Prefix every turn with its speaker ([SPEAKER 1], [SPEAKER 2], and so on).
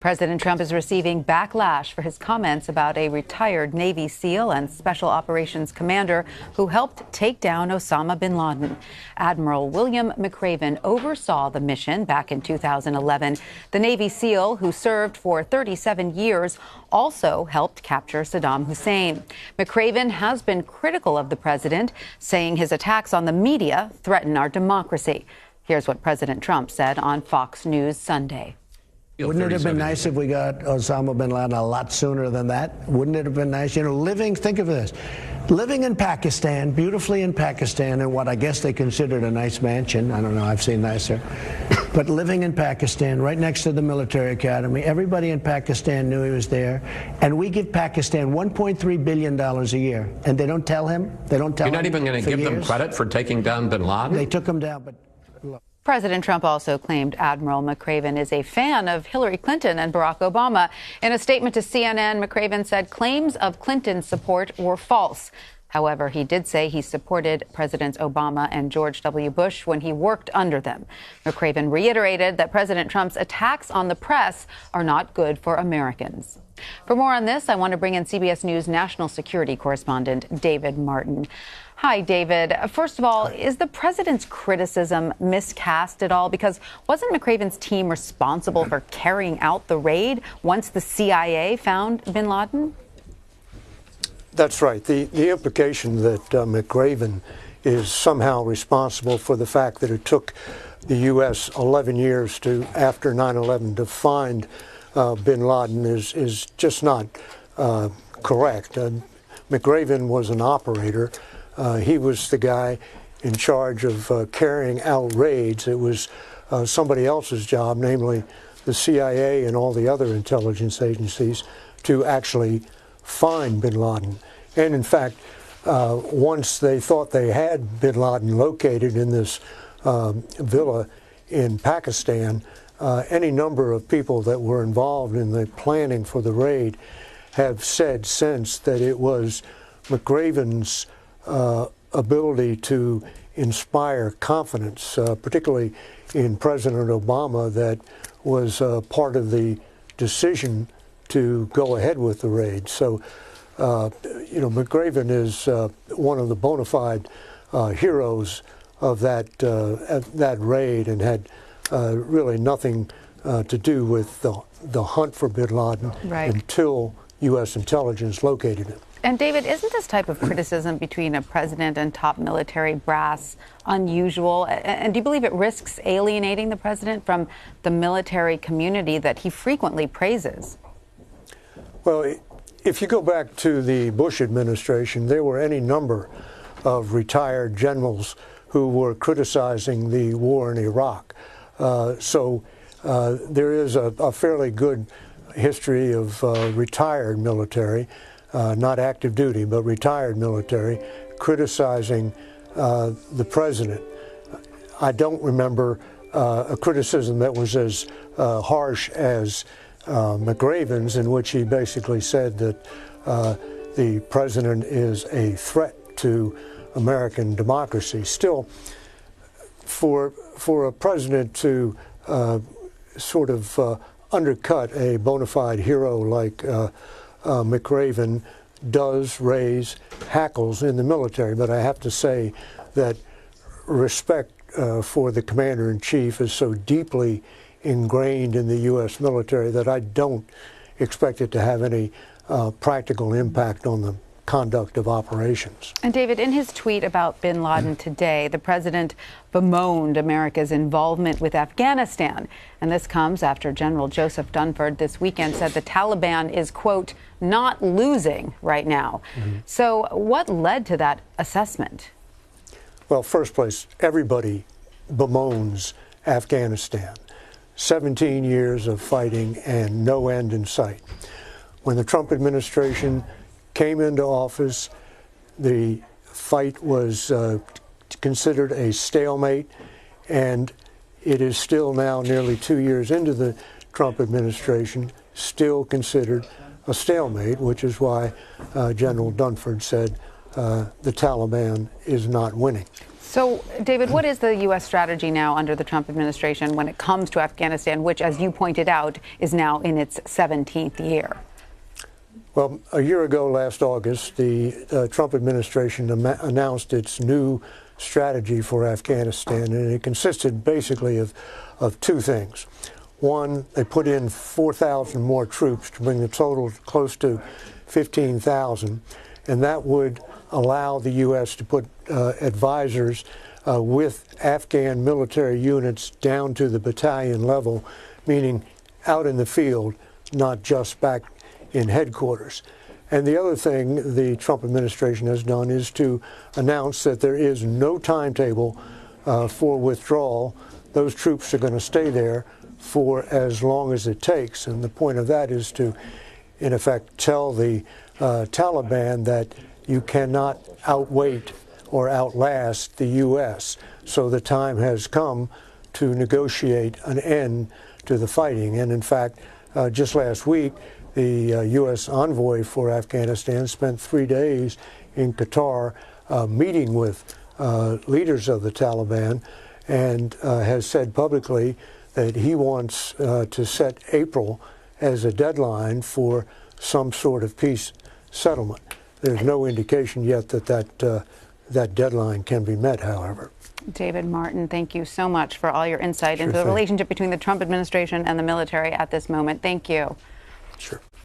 [SPEAKER 1] President Trump is receiving backlash for his comments about a retired Navy SEAL and Special Operations commander who helped take down Osama bin Laden. Admiral William McRaven oversaw the mission back in 2011. The Navy SEAL, who served for 37 years, also helped capture Saddam Hussein. McRaven has been critical of the president, saying his attacks on the media threaten our democracy. Here's what President Trump said on Fox News Sunday.
[SPEAKER 2] Wouldn't it have been nice if we got Osama bin Laden a lot sooner than that? Wouldn't it have been nice? You know, think of this, living in Pakistan, beautifully in Pakistan, in what I guess they considered a nice mansion. I don't know, I've seen nicer. But living in Pakistan, right next to the military academy, everybody in Pakistan knew he was there. And we give Pakistan $1.3 billion a year. And they don't tell him? They don't tell him?
[SPEAKER 3] You're not even going to give them credit for taking down bin Laden?
[SPEAKER 2] They took him down, but look.
[SPEAKER 1] President Trump also claimed Admiral McRaven is a fan of Hillary Clinton and Barack Obama. In a statement to CNN, McRaven said claims of Clinton's support were false. However, he did say he supported Presidents Obama and George W. Bush when he worked under them. McRaven reiterated that President Trump's attacks on the press are not good for Americans. For more on this, I want to bring in CBS News national security correspondent David Martin. Hi, David. First of all, is the president's criticism miscast at all? Because wasn't McRaven's team responsible for carrying out the raid once the CIA found bin Laden?
[SPEAKER 4] That's right. The implication that McRaven is somehow responsible for the fact that it took the U.S. 11 years after 9/11 to find bin Laden is just not correct. McRaven was an operator. He was the guy in charge of carrying out raids. It was somebody else's job, namely the CIA and all the other intelligence agencies, to actually find bin Laden. And in fact, once they thought they had bin Laden located in this villa in Pakistan, any number of people that were involved in the planning for the raid have said since that it was McRaven's ability to inspire confidence, particularly in President Obama, that was part of the decision to go ahead with the raid. So, you know, McRaven is one of the bona fide heroes of that raid, and had really nothing to do with the hunt for bin Laden until U.S. intelligence located him.
[SPEAKER 1] And David, isn't this type of criticism between a president and top military brass unusual? And do you believe it risks alienating the president from the military community that he frequently praises?
[SPEAKER 4] Well, if you go back to the Bush administration, there were any number of retired generals who were criticizing the war in Iraq. So there is a fairly good history of retired military, not active duty, but retired military, criticizing the president. I don't remember a criticism that was as harsh as McRaven's, in which he basically said that the president is a threat to American democracy. Still, for a president to sort of undercut a bona fide hero like McRaven does raise hackles in the military. But I have to say that respect for the commander-in-chief is so deeply ingrained in the U.S. military that I don't expect it to have any practical impact on the conduct of operations.
[SPEAKER 1] And David, in his tweet about bin Laden today, the president bemoaned America's involvement with Afghanistan. And this comes after General Joseph Dunford this weekend said the Taliban is, quote, not losing right now. So what led to that assessment?
[SPEAKER 4] Well, first place, everybody bemoans Afghanistan. 17 years of fighting and no end in sight. When the Trump administration came into office, the fight was considered a stalemate, and it is still now, nearly 2 years into the Trump administration, still considered a stalemate, which is why General Dunford said the Taliban is not winning.
[SPEAKER 1] So, David, what is the U.S. strategy now under the Trump administration when it comes to Afghanistan, which, as you pointed out, is now in its 17th year?
[SPEAKER 4] Well, a year ago, last August, the Trump administration announced its new strategy for Afghanistan, and it consisted basically of two things. One, they put in 4,000 more troops to bring the total close to 15,000, and that would allow the U.S. to put advisors with Afghan military units down to the battalion level, meaning out in the field, not just back in headquarters. And the other thing the Trump administration has done is to announce that there is no timetable for withdrawal. Those troops are going to stay there for as long as it takes. And the point of that is to, in effect, tell the Taliban that you cannot outwait or outlast the U.S. So the time has come to negotiate an end to the fighting. And in fact, just last week, the U.S. envoy for Afghanistan spent 3 days in Qatar meeting with leaders of the Taliban, and has said publicly that he wants to set April as a deadline for some sort of peace settlement. There's no indication yet that that deadline can be met, however.
[SPEAKER 1] David Martin, thank you so much for all your insight into the relationship between the Trump administration and the military at this moment. Thank you.
[SPEAKER 4] Sure.